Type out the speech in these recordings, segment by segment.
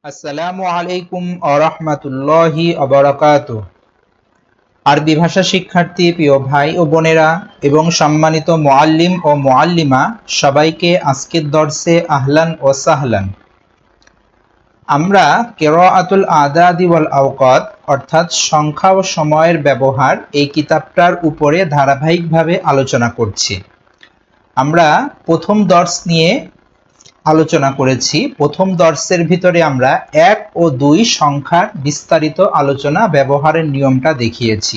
আসসালামু আলাইকুম আরহামাতুল্লাহি আবরাকাতুহ। আরবি ভাষা শিক্ষার্থী প্রিয় ভাই ও বোনেরা এবং সম্মানিত মুআল্লিম ও মুআল্লিমা সবাইকে আজকের দর্সে আহলান ও সাহলান। আমরা কিরাআতুল আদাদি ওয়াল আওকাত অর্থাৎ সংখ্যা ও সময়ের ব্যবহার এই কিতাবটার উপরে ধারাবাহিকভাবে আলোচনা করছি। আমরা প্রথম দর্স নিয়ে আলোচনা করেছি। প্রথম দর্সের ভিতরে আমরা 1 ও 2 সংখ্যার বিস্তারিত আলোচনা ব্যবহারের নিয়মটা দেখিয়েছি।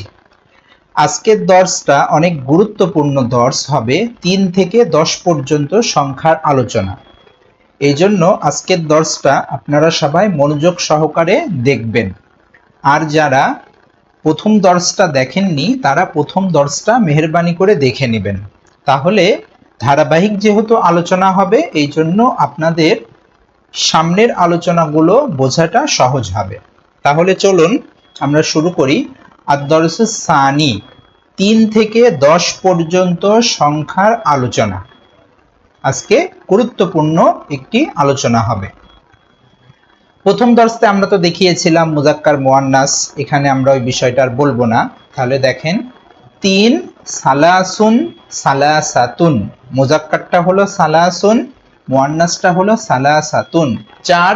আজকের দর্সটা অনেক গুরুত্বপূর্ণ দর্স হবে, 3 থেকে 10 পর্যন্ত সংখ্যার আলোচনা। এই জন্য আজকের দর্সটা আপনারা সবাই মনোযোগ সহকারে দেখবেন। আর যারা প্রথম দর্সটা দেখেননি তারা প্রথম দর্সটা মেহেরবানি করে দেখে নেবেন, তাহলে ধারাবাহিক যেহেতু আলোচনা হবে এই জন্য আপনাদের সামনের আলোচনাগুলো বোঝাটা সহজ হবে। তাহলে চলুন আমরা শুরু করি। আদ-দরস সানি 3 থেকে 10 পর্যন্ত সংখ্যার আলোচনা। আজকে গুরুত্বপূর্ণ একটি আলোচনা হবে। প্রথম দর্সে আমরা তো দেখিয়েছিলাম মুজাক্কার মুয়ান্নাস, এখানে আমরা ওই বিষয়টা আর বলবো না। তাহলে দেখেন 3 সালাসুন সালাসাতুন, মুজাক্কারটা হলো সালাসুন, মুয়ান্নাসটা হলো সালাসাতুন। 4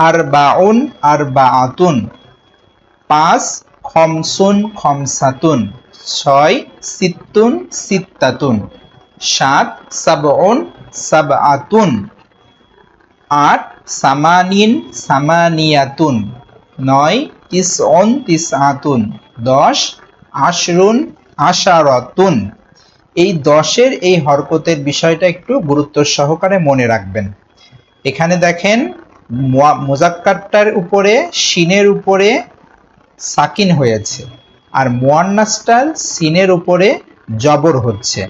আরবাউন আরবাআতুন, 5 খমসুন খমসাতুন, 6 সিত্তুন সিত্তাতুন, 7 সাবউন সাবআতুন, 8 সামানিন সামানিয়াতুন, 9 তিসউন তিসআতুন, 10 আশরুন আশারাতুন। এই 10-এর এই হরকতের বিষয়টা একটু গুরুত্ব সহকারে মনে রাখবেন। এখানে দেখেন মুজাক্কারটার উপরে শিনের উপরে সাকিন হয়েছে আর মুয়ান্নাসটার সিনের উপরে জবর হচ্ছে।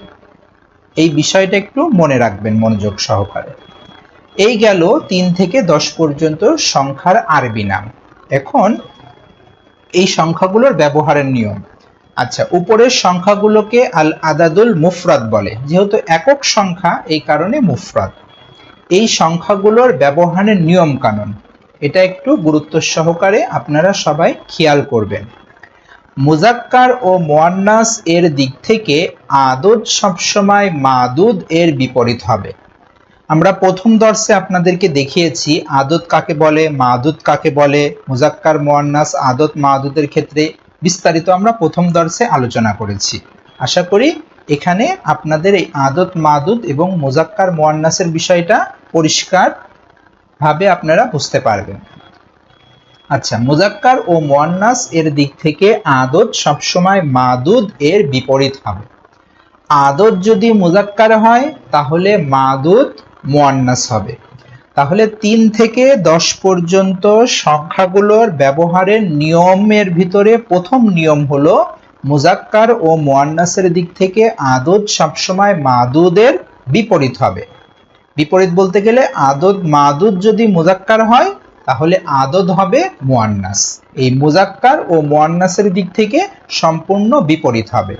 এই বিষয়টা একটু মনে রাখবেন মনোযোগ সহকারে। এই গেল 3 থেকে 10 পর্যন্ত সংখ্যার আরবি নাম। এখন এই সংখ্যাগুলোর ব্যবহারের নিয়ম। আচ্ছা, উপরের সংখ্যাগুলোকে আল আদাদুল মুফরাদ বলে, যেহেতু একক সংখ্যা এই কারণে মুফরাদ। এই সংখ্যাগুলোর ব্যবহারের নিয়ম কানুন এটা একটু গুরুত্ব সহকারে আপনারা সবাই খেয়াল করবেন। মুজাক্কার ও মুয়ান্নাস এর দিক থেকে আদদ সবসময় মাদুদ এর বিপরীত হবে। আমরা প্রথম দর্সে আপনাদেরকে দেখিয়েছি আদদ কাকে বলে, মাদুদ কাকে বলে। মুজাক্কার মুয়ান্নাস আদদ মাদুদের ক্ষেত্রে বিস্তারিত আমরা প্রথম দর্সে আলোচনা করেছি। আশা করি এখানে আপনাদের এই আদদ মাদুদ এবং মুজাক্কার মুয়ান্নাসের বিষয়টা পরিষ্কার ভাবে আপনারা বুঝতে পারবেন। আচ্ছা, মুজাক্কার ও মুয়ান্নাস এর দিক থেকে আদদ সবসময় মাদুদ এর বিপরীত হবে। আদদ যদি মুজাক্কার হয় তাহলে মাদুদ মুয়ান্নাস হবে। তাহলে 3 থেকে 10 পর্যন্ত সংখ্যাগুলোর ব্যবহারের নিয়মের ভিতরে প্রথম নিয়ম হলো মুজাক্কার ও মুয়ান্নাসের দিক থেকে আদদ সবসময় মাদুদের বিপরীত হবে। বিপরীত বলতে গেলে আদদ মাদুদ যদি মুজাক্কার হয় তাহলে আদদ হবে মুয়ান্নাস। এই মুজাক্কার ও মুয়ান্নাসের দিক থেকে সম্পূর্ণ বিপরীত হবে।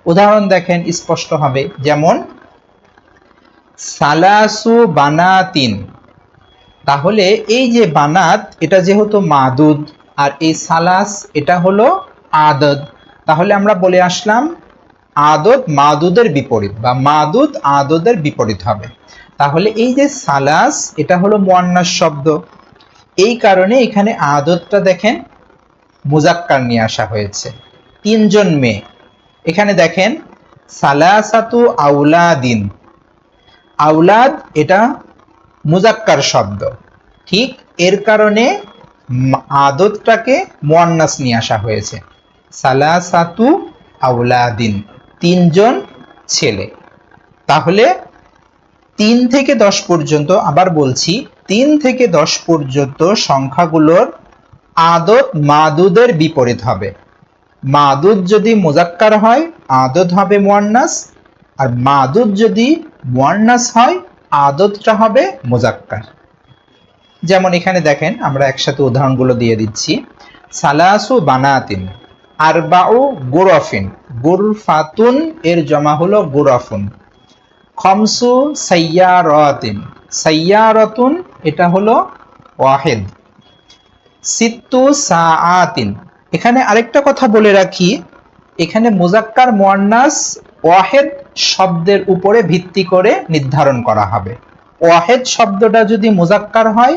উদাহরণ দেখেন স্পষ্ট হবে, যেমন সালাসু বানাতিন। তাহলে এই যে বানাত এটা যেহেতু মাদুদ আর এই সালাস এটা হলো আদদ, তাহলে আমরা বলে আসলাম আদদ মাদুদের বিপরীত বা মাদুদ আদদের বিপরীত হবে। তাহলে এই যে সালাস এটা হলো মুয়ান্নাস শব্দ, এই কারণে এখানে আদদটা দেখেন মুজাক্কার নিয়ে আসা হয়েছে। 3 জন মেয়ে। এখানে দেখেন সালাসাতু আউলাদিন, আউলাদ এটা মুজাক্কার শব্দ, ঠিক এর কারণে আদদটাকে মুয়ান্নাস নিয়ে আসা হয়েছে। সালাসাতু আউলাদিন, 3 জন ছেলে। তাহলে 3 থেকে 10 পর্যন্ত, আবার বলছি 3 থেকে 10 পর্যন্ত সংখ্যাগুলোর আদদ মাদুদের বিপরীত হবে। মাদুদ যদি মুজাক্কার হয় আদদ হবে মুয়ান্নাস, আর মাদুদ যদি মুয়ান্নাস হয় আদদটা হবে মুজাক্কার। যেমন এখানে দেখেন আমরা একসাথে উদাহরণগুলো দিয়ে দিচ্ছি। সালাসু বানাতিন, আরবাউ গুরফিন, গুরফাতুন এর জমা হলো গুরফুন। খমসু সাইয়ারাতিন, সাইয়ারাতুন এটা হলো ওয়াহিদ। সিত্তু সাআতিন। এখানে আরেকটা কথা বলে রাখি, এখানে মুজাক্কার মুয়ান্নাস ওয়াহেদ শব্দের উপরে ভিত্তি করে নির্ধারণ করা হবে। ওয়াহেদ শব্দটা যদি মুজাক্কার হয়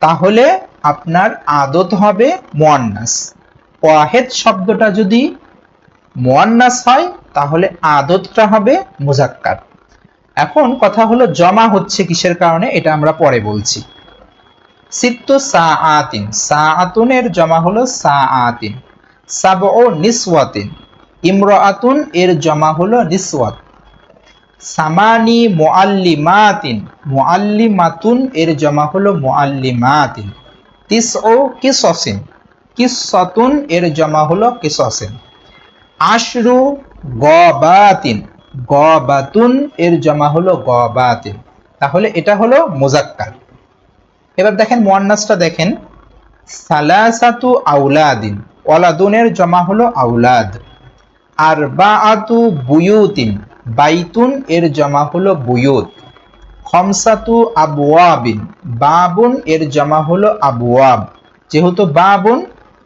তাহলে আপনার আদত হবে মুয়ান্নাস, ওয়াহেদ শব্দটা যদি মুয়ান্নাস হয় তাহলে আদতটা হবে মুজাক্কার। এখন কথা হলো জমা হচ্ছে কিসের কারণে, এটা আমরা পরে বলছি। সিত্তু সাআতিন, সাআতুনের জমা হলো সাআতিন। সাবউ নিসওয়াতিন, ইমরাআতুন এর জমা হলো নিসওয়াত। সামানি মুআল্লিমাতিন, মুআল্লিমাতুন এর জমা হলো মুআল্লিমাতিন। তিসউ কিসসিন, কিসসাতুন এর জমা হলো কিসসিন। আশরু গবাতিন, গবাতুন এর জমা হলো গবাতিন। তাহলে এটা হলো মুজাক্কার। এবার দেখেন মুয়ান্নাসটা দেখেন, সালাসাতু আউলাদিন, ওয়ালাদুনের জমা হলো আউলাদ। আরবাআতু বুয়ুতিন, বাইতুন এর জমা হলো বুয়ুত। খমসাতু আবওয়াবিন, বাবুন এর জমা হলো আবওয়াব। যেহেতু বাবুন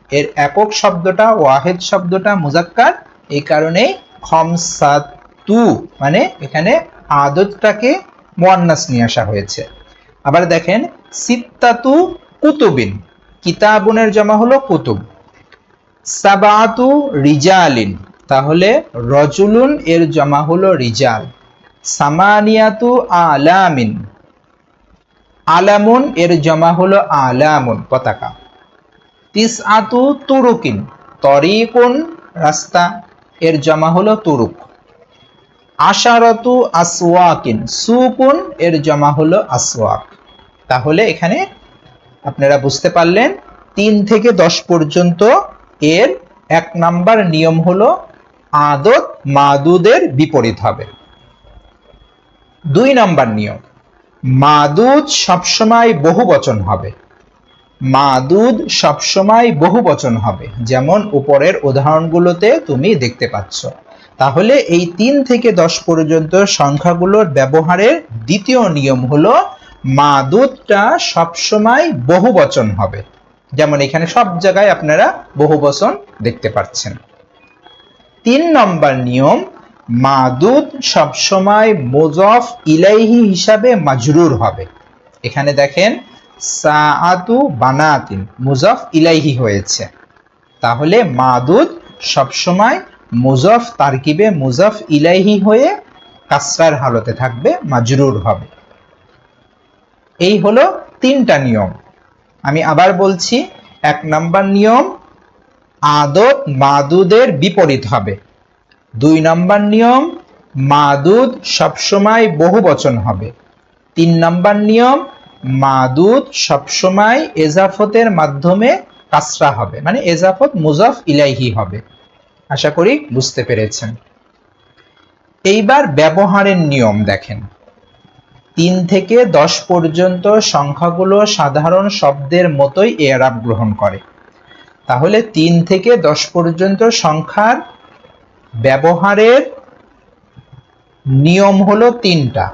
এর একক শব্দটা ওয়াহেদ শব্দটা মুজাক্কার, এই কারণে খমসাতু মানে এখানে আদতটাকে মুয়ান্নাস নিয়ে আসা হয়েছে। আবার দেখেন সিত্তাতু কুতুবিন, কিতাবুনের জমা হলো কুতুব। সাবাতু রিজালিন, তাহলে রজুলুন এর জমা হলো রিজাল। সামানিয়াতু আলামিন, আলামুন এর জমা হলো আলামুন পতাকা। তিসআতু তুরুকিন, তরিকুন রাস্তা এর জমা হলো তুরুক। আশারাতু আসওয়াকিন, সুকুন এর জমা হলো আসওয়াক। তাহলে এখানে আপনারা বুঝতে পারলেন 3 থেকে 10 পর্যন্ত এর 1 নাম্বার নিয়ম হলো আদত মাদুদের বিপরীত হবে। 2 নাম্বার নিয়ম, মাদুদ সবসময় বহুবচন হবে। মাদুদ সবসময় বহুবচন হবে, যেমন উপরের উদাহরণগুলোতে তুমি দেখতে পাচ্ছ। তাহলে এই 3 থেকে 10 পর্যন্ত সংখ্যাগুলোর ব্যবহারের দ্বিতীয় নিয়ম হলো মাদুদটা সবসময় বহুবচন হবে, যেমন এখানে সব জায়গায় আপনারা বহুবচন দেখতে পাচ্ছেন। 3 নম্বর নিয়ম, মাদুদ সবসময় মুজাফ ইলাইহি হিসাবে মাজরুর হবে। এখানে দেখেন সাআতু বানাতিন মুজাফ ইলাইহি হয়েছে, তাহলে মাদুদ সবসময় মুজাফ তারকিবে মুজাফ ইলাইহি হয়ে কাসরার হালতে থাকবে, মাজরুর হবে। এই হলো 3টা নিয়ম। আমি আবার বলছি, 1 নাম্বার নিয়ম আদত মাদুদের বিপরীত হবে। 2 নাম্বার নিয়ম মাদুদ সবসময় বহুবচন হবে। 3 নাম্বার নিয়ম মাদুদ সবসময় এজাফতের মাধ্যমে কাসরা হবে, মানে এজাফত মুজাফ ইলাইহি হবে। আশা করি বুঝতে পেরেছেন। এইবার ব্যবহারের নিয়ম দেখেন। 3 থেকে 10 পর্যন্ত সংখ্যাগুলো সাধারণ শব্দের মতোই এরাব গ্রহণ করে। তাহলে 3 থেকে 10 পর্যন্ত সংখ্যার ব্যবহারের নিয়ম হলো 3টা,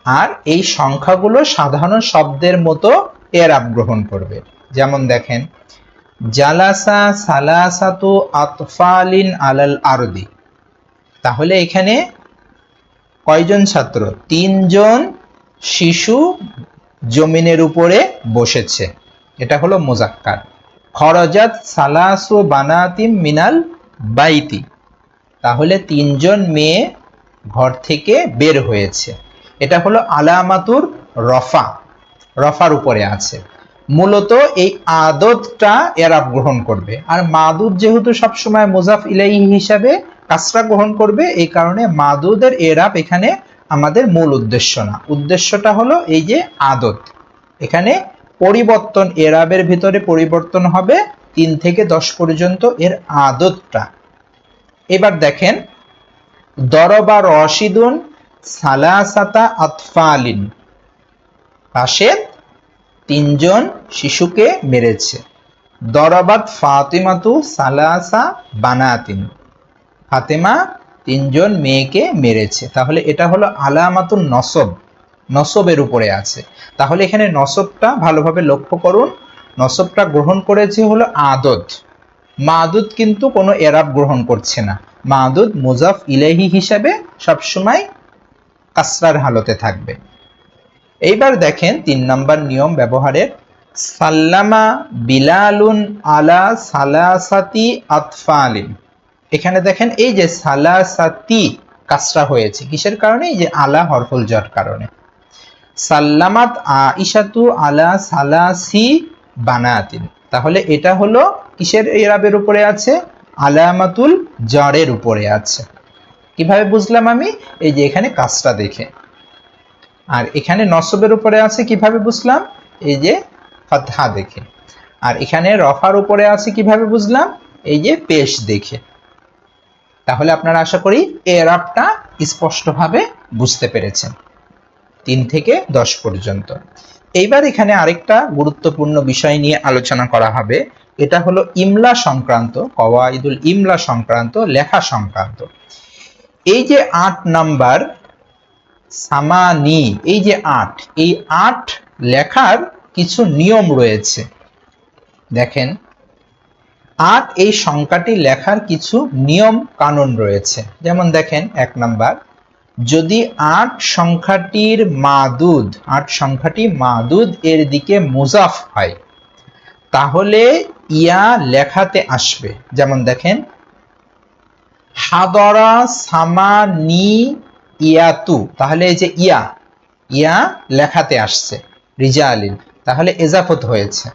আর এই সংখ্যাগুলো সাধারণ শব্দের মতো এরাব গ্রহণ করবে। যেমন দেখেন জালাসা সালাসাতু আতফালিন আলাল আরদি, তাহলে এখানে কয়জন ছাত্র? 3 জন শিশু জমিনের উপরে বসেছে, এটা হলো মুজাক্কার। খরজাত সালাসু বানাতিম মিনাল বাইতি, তাহলে 3 জন মেয়ে ঘর থেকে বের হয়েছে, এটা হলো আলামাতুর রফা, রফার উপরে আছে। মূলত এই আদতটা এরাব গ্রহণ করবে, আর মাদুদ যেহেতু সবসময় মুজাফ ইলাইহি হিসাবে কাসরা গ্রহণ করবে, এই কারণে মাদুদের এরাব এখানে আমাদের মূল উদ্দেশ্য না। উদ্দেশ্যটা হলো এই যে আদত, এখানে পরিবর্তন, এরাবের ভিতরে পরিবর্তন হবে 3 থেকে 10 পর্যন্ত এর আদতটা। এবার দেখেন দরবা রশিদুন সালাসাতা আতফালিন, রাশেদ 3 জন শিশুকে মেরেছে। দরবাত ফাতিমাতু সালাসা বানাতিন, ফাতেমা 3 জন মেয়েকে মেরেছে। তাহলে এটা হলো আলামাতুন নসব, নসবের উপরে আছে। তাহলে এখানে নসবটা ভালোভাবে লক্ষ্য করুন, নসবটা গ্রহণ করেছে হলো আদত। মাদুদ কিন্তু কোনো এরাব গ্রহণ করছে না। মাদুদ মুজাফ ইলাইহি হিসাবে সবসময় কাসরার হালতে থাকবে। এইবার দেখেন ৩ নম্বর নিয়ম ব্যবহারের। সাল্লামা বিলালুন আলা সালাসাতি আতফালিন। এখানে দেখেন এই যে সালাসাতি কাসরা হয়েছে কিসের কারণে? এই যে আলা হরফুল জার কারণে। সাল্লামাত আইশাতু আলা সালাসি বানাতিন, তাহলে এটা হলো কিসের ইরাবের উপরে আছে? আলামাতুল জারের উপরে আছে। কিভাবে বুঝলাম আমি? এই যে এখানে কাসরা দেখে। আর এখানে নসবের উপরে আছে কিভাবে বুঝলাম? এই যে ফাতহা দেখে। আর এখানে রফার উপরে আছে কিভাবে বুঝলাম? এই যে পেশ দেখে। তাহলে আপনারা আশা করি এরাবটা স্পষ্টভাবে বুঝতে পেরেছেন ৩ থেকে ১০ পর্যন্ত। এইবার এখানে আরেকটা গুরুত্বপূর্ণ বিষয় নিয়ে আলোচনা করা হবে। এটা হলো ইমলা সংক্রান্ত, কওয়াইদুল ইমলা সংক্রান্ত, লেখা সংক্রান্ত। এই যে ৮ নাম্বার সামানি, এই যে ৮, এই ৮ লেখার কিছু নিয়ম রয়েছে। দেখেন ৮ এই সংখ্যাটি লেখার কিছু নিয়ম কানুন রয়েছে। যেমন দেখেন ১ নাম্বার, যদি ৮ সংখ্যাটির মাদুদ, ৮ সংখ্যাটি মাদুদ এর দিকে মুজাফ হয় তাহলে ইয়া লেখাতে আসবে। যেমন দেখেন হাদরা সামানি ইয়াতু, তাহলে এই যে ইয়া, ইয়া লেখাতে আসছে রিজালিন, তাহলে এজাফত হয়েছে।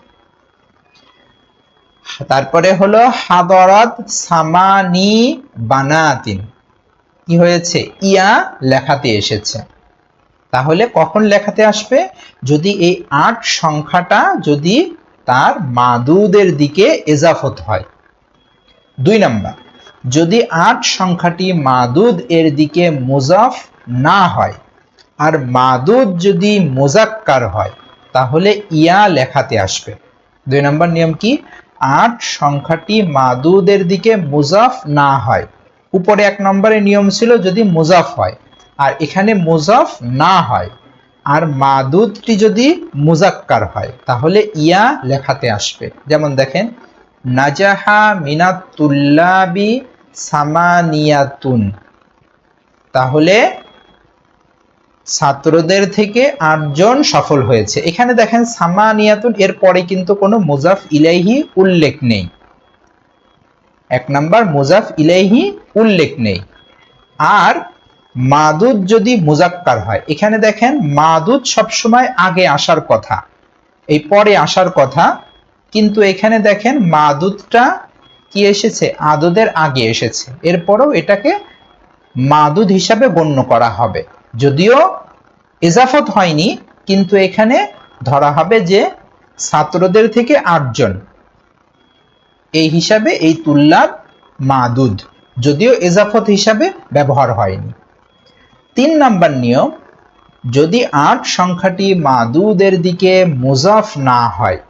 তারপরে হলো হাদরাত সামানি বানাতিন, কি হয়েছে? ইয়া লেখাতে এসেছে। তাহলে কখন লেখাতে আসবে? যদি এই ৮ সংখ্যাটা যদি তার মাদুদের দিকে এজাফত হয়। ২ নাম্বার, যদি ৮ সংখ্যাটি মাদুদ এর দিকে মুজাফ না হয় আর মাদুদ যদি মুজাক্কার হয় তাহলে ইয়া লেখাতে আসবে। ২ নম্বর নিয়ম কি? ৮ সংখ্যাটি মাদুদের দিকে মুজাফ না হয়। উপরে ১ নম্বরের নিয়ম ছিল যদি মুজাফ হয়, আর এখানে মুজাফ না হয় আর মাদুদটি যদি মুজাক্কার হয় তাহলে ইয়া লেখাতে আসবে। যেমন দেখেন নাজাহা মিনাত তুল্লাবি সামানিয়াতুন, তাহলে ছাত্রদের থেকে ৮ জন সফল হয়েছে। এখানে দেখেন সামানিয়াতুন এর পরে কিন্তু কোনো মুজাফ ইলাইহি উল্লেখ নেই। ১ নাম্বার মুজাফ ইলাইহি উল্লেখ নেই। আর মাদুদ যদি মুজাক্কার হয়, এখানে দেখেন মাদুদ সবসময় আগে আসার কথা, এই পরে আসার কথা, কিন্তু এখানে দেখেন মাদুদটা কি এসেছে? আদদের আগে এসেছে। এরপরেও এটাকে মাদুদ হিসাবে গণ্য করা হবে, যদিও ইজাফত হয়নি, কিন্তু এখানে ধরা হবে যে ছাত্রদের থেকে ৮ জন, এই হিসাবে এই তুল্লাব মাদুদ, যদিও ইজাফত হিসাবে ব্যবহার হয়নি। ৩ নাম্বার নিয়ম, যদি ৮ সংখ্যাটি মাদুদের দিকে মুজাফ না হয়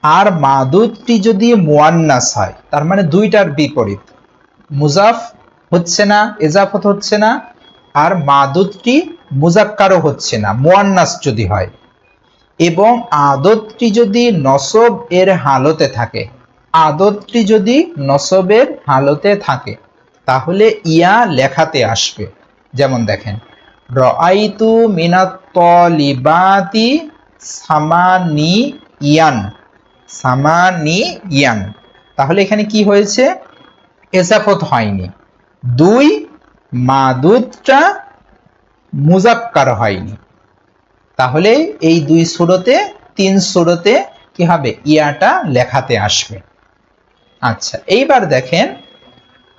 আর মাদুদটি যদি মুয়ান্নাস হয়, তার মানে দুইটার বিপরীত, মুজাফ হচ্ছে না, ইজাফত হচ্ছে না, আর মাদুদটি মুজাক্কারও হচ্ছে না, মুয়ান্নাস যদি হয়, এবং আদতটি যদি নসব এর হালতে থাকে, আদতটি যদি নসবের হালতে থাকে তাহলে ইয়া লেখাতে আসবে। যেমন দেখেন রাআইতু মিনাত তালিবাতি সামানি ইয়ান, সামানি ইয়ান, তাহলে এখানে কি হয়েছে? এজাফত হয়নি। ২ মাদুদটা মুজাক্কার হয়নি, তাহলে এই ২ সূরতে ৩ সূরতে কি হবে? ইয়াটা লেখাতে আসবে। আচ্ছা, এইবার দেখেন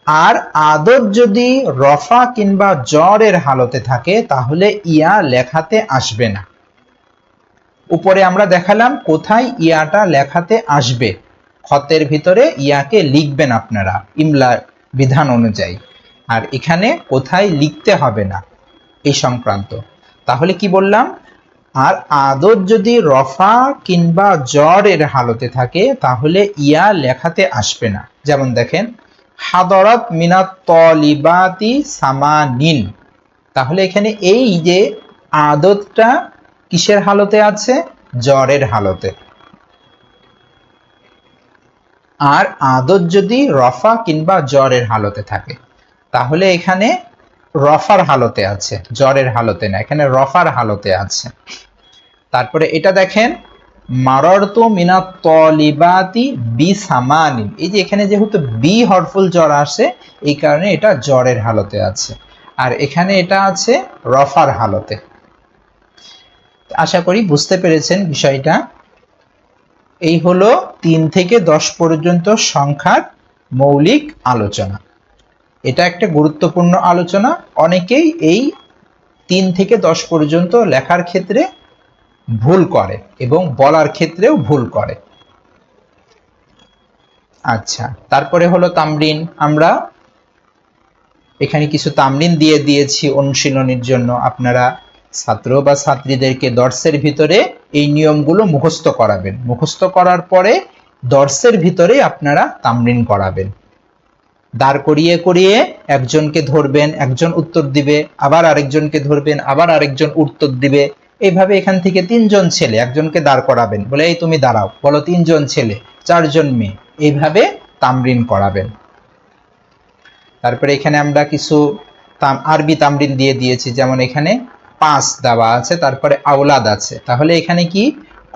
আর আদত যদি রফা কিংবা জরের হালতে থাকে তাহলে ইয়া লেখাতে আসবে না। উপরে আমরা দেখালাম কোথায় ইয়াটা লেখাতে আসবে, খতের ভিতরে ইয়াকে লিখবেন আপনারা ইমলা বিধান অনুযায়ী, আর এখানে কোথায় লিখতে হবে না এই সংক্রান্ত। তাহলে কি বললাম? আর আদত যদি রফা কিংবা জরের হালতে থাকে তাহলে ইয়া লেখাতে আসবে না। যেমন দেখেন হাদরাত মিনাত তালিবাতি সামানিন, তাহলে এখানে এই যে আদতটা কিসের হালতে আছে? জরের হালতে। আর আদত যদি রফা কিংবা জ্বরের হালতে থাকে, তাহলে এখানে রফার হালতে আছে, জ্বরের হালতে না, এখানে রফার হালতে আছে। তারপরে এটা দেখেন, মাররতু মিনাত তলিবাতি বিসামানিন, এই যে এখানে যেহেতু বি হরফুল জ্বর আসে, এই কারণে এটা জ্বরের হালতে আছে, আর এখানে এটা আছে রফার হালতে। আশা করি বুঝতে পেরেছেন বিষয়টা। এই হলো 3 থেকে 10 পর্যন্ত সংখ্যার মৌলিক আলোচনা। এটা একটা গুরুত্বপূর্ণ আলোচনা। অনেকেই এই 3 থেকে 10 পর্যন্ত লেখার ক্ষেত্রে ভুল করে এবং বলার ক্ষেত্রেও ভুল করে। আচ্ছা, তারপরে হলো তামরিন। আমরা এখানে কিছু তামরিন দিয়ে দিয়েছি অনুশীলনের জন্য। আপনারা ছাত্র বা ছাত্রীদেরকে দর্সের ভিতরে এই নিয়মগুলো মুখস্থ করাবেন। মুখস্থ করার পরে দর্সের ভিতরে আপনারা তামরিন করাবেন। দাঁড় করিয়ে করিয়ে একজনকে ধরবেন, একজন উত্তর দিবে, আবার আরেকজনকে ধরবেন, আবার আরেকজন উত্তর দিবে। এইভাবে এখান থেকে 3 জন ছেলে একজনকে দাঁড় করাবেন, বলে এই তুমি দাঁড়াও, বলো 3 জন ছেলে, 4 জন মেয়ে, এইভাবে তামরিন করাবেন। তারপরে এখানে আমরা কিছু আরবি তামরিন দিয়ে দিয়েছি, যেমন এখানে 5 দেওয়া আছে, তারপরে আওলাদ আছে। তাহলে এখানে কি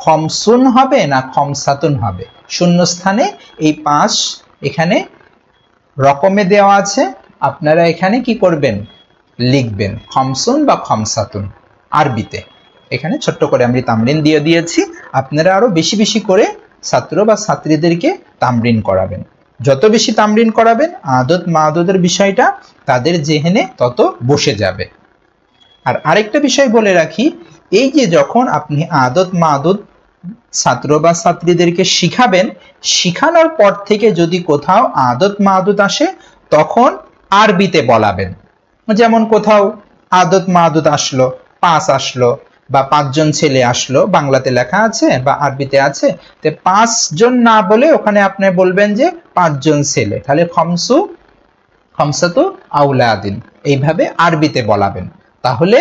খমসুন হবে না খমসাতুন হবে? শূন্যস্থানে এই 5 এখানে রকমে দেওয়া আছে, আপনারা এখানে কি করবেন, লিখবেন খমসুন বা খমসাতুন আরবিতে। এখানে ছোট্ট করে আমি তামরিন দিয়ে দিয়েছি, আপনারা আরো বেশি বেশি করে ছাত্র বা ছাত্রীদেরকে তামরিন করাবেন। যত বেশি তামরিন করাবেন, আদত মাদতের বিষয়টা তাদের জেহেনে তত বসে যাবে। আর আরেকটা বিষয় বলে রাখি, এই যে যখন আপনি আদত মাদত ছাত্র বা ছাত্রীদেরকে শিখাবেন, শিখানোর পর থেকে যদি কোথাও আদত মাদত আসে, তখন আরবিতে বলাবেন। যেমন কোথাও আদত মাদত আসলো, 5 আসলো বা 5 জন ছেলে আসলো, বাংলাতে লেখা আছে বা আরবিতে আছে, তো 5 জন না বলে ওখানে আপনি বলবেন যে 5 জন ছেলে, তাহলে খমসাতু আউলাদিন, এইভাবে আরবিতে বলাবেন। তাহলে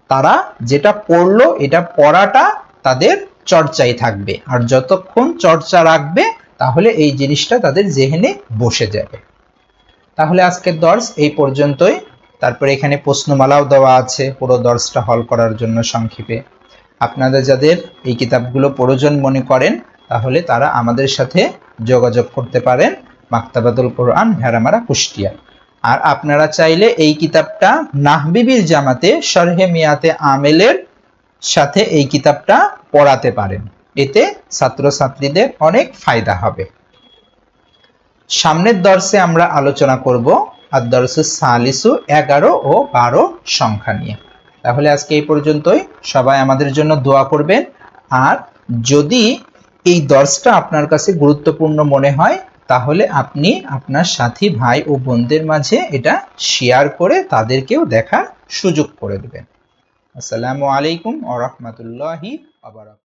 তারা যেটা পড়লো, এটা পড়াটা তাদের চর্চায় থাকবে, আর যতক্ষণ চর্চা রাখবে তাহলে এই জিনিসটা তাদের জেহেনে বসে যাবে। তাহলে আজকের দর্স এই পর্যন্তই। তারপরে এখানে প্রশ্নমালাও দেওয়া আছে পুরো দর্সটা হল করার জন্য সংক্ষেপে। আপনাদের যাদের এই কিতাবগুলো প্রয়োজন মনে করেন, তাহলে তারা আমাদের সাথে যোগাযোগ করতে পারেন, মাকতাবাতুল কোরআন, ভেড়ামারা, কুষ্টিয়া। আর আপনারা চাইলে এই কিতাবটা নাহবিবির জামাতে শরহে মিয়াতে আমেলের সাথে এই কিতাবটা পড়াতে পারেন, এতে ছাত্রছাত্রীদের অনেক ফায়দা হবে। সামনের দর্সে আমরা আলোচনা করব আর দর্সে সালিসু 11 ও 12 সংখ্যা নিয়ে। তাহলে আজকে এই পর্যন্তই। সবাই আমাদের জন্য দোয়া করবেন। আর যদি এই দর্সটা আপনার কাছে গুরুত্বপূর্ণ মনে হয়, তাহলে আপনি আপনার সাথী ভাই ও বোনদের মাঝে এটা শেয়ার করে তাদেরকেও দেখার সুযোগ করে দেবেন। আসসালামু আলাইকুম ওয়া রাহমাতুল্লাহি ওয়া বারাকাতুহু।